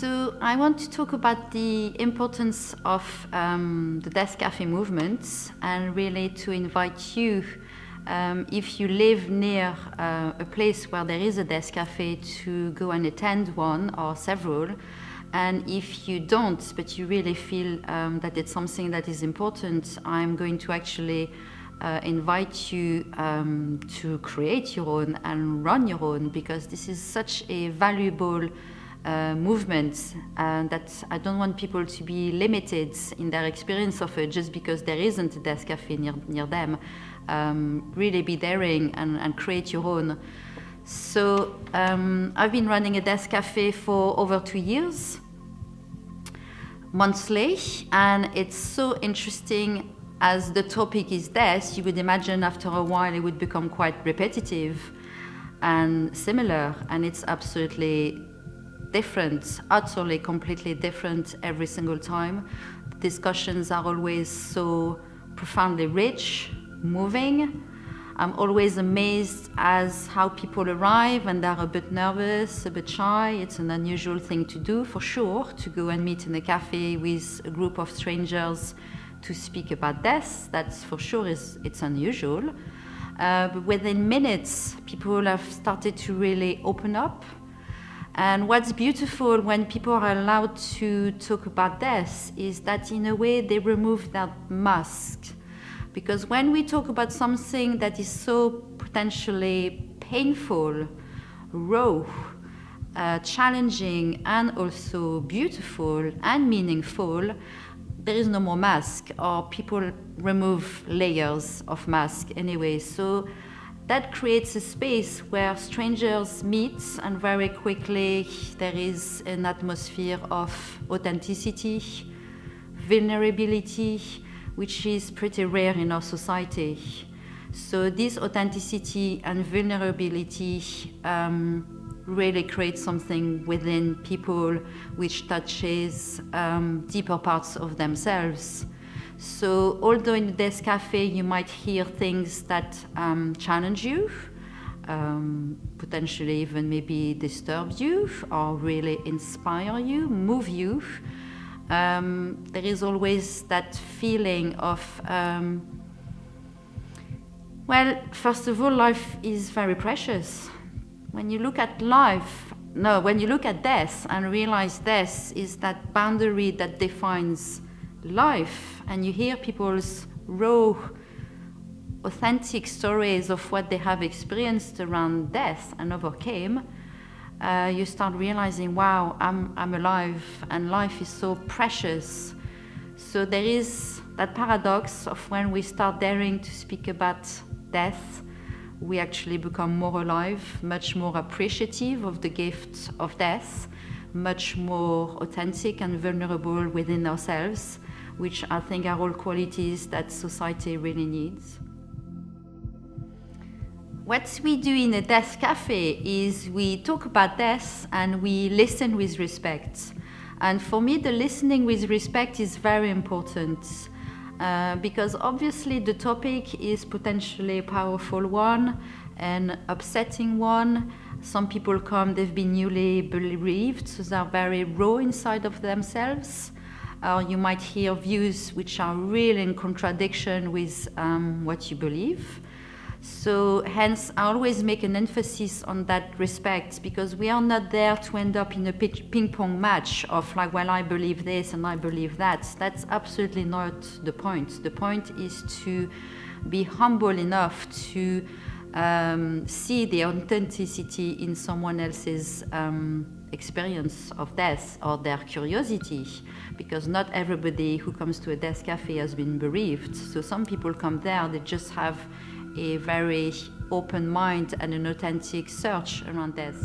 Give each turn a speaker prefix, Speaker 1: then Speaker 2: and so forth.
Speaker 1: So I want to talk about the importance of the desk cafe movement, and really to invite you, if you live near a place where there is a desk cafe, to go and attend one or several. And if you don't, but you really feel that it's something that is important, I'm going to actually invite you to create your own and run your own, because this is such a valuable movement, and that I don't want people to be limited in their experience of it just because there isn't a desk cafe near them. Really be daring and create your own. So I've been running a desk cafe for over 2 years, monthly, and it's so interesting. As the topic is death, you would imagine after a while it would become quite repetitive and similar, and it's absolutely different, utterly, completely different every single time. The discussions are always so profoundly rich, moving. I'm always amazed as how people arrive and they're a bit nervous, a bit shy. It's an unusual thing to do, for sure, to go and meet in a cafe with a group of strangers to speak about death. That's for sure, it's unusual. But within minutes, people have started to really open up. And what's beautiful when people are allowed to talk about death is that in a way they remove that mask. Because when we talk about something that is so potentially painful, raw, challenging, and also beautiful and meaningful, there is no more mask, or people remove layers of mask anyway. So that creates a space where strangers meet, and very quickly there is an atmosphere of authenticity, vulnerability, which is pretty rare in our society. So this authenticity and vulnerability really creates something within people which touches deeper parts of themselves. So although in the desk cafe you might hear things that challenge you, potentially even maybe disturb you, or really inspire you, move you, there is always that feeling of, well, first of all, life is very precious. When you look at when you look at death and realize death is that boundary that defines life, and you hear people's raw, authentic stories of what they have experienced around death and overcame, you start realizing, wow, I'm alive, and life is so precious. So there is that paradox of when we start daring to speak about death, we actually become more alive, much more appreciative of the gift of death, much more authentic and vulnerable within ourselves, which I think are all qualities that society really needs. What we do in a death cafe is we talk about death and we listen with respect. And for me, the listening with respect is very important, because obviously the topic is potentially a powerful one, an upsetting one. Some people come, they've been newly bereaved, so they're very raw inside of themselves. You might hear views which are really in contradiction with what you believe. So hence I always make an emphasis on that respect, because we are not there to end up in a ping-pong match of like, well, I believe this and I believe that. That's absolutely not the point. The point is to be humble enough to see the authenticity in someone else's experience of death, or their curiosity, because not everybody who comes to a death cafe has been bereaved. So some people come there, they just have a very open mind and an authentic search around death.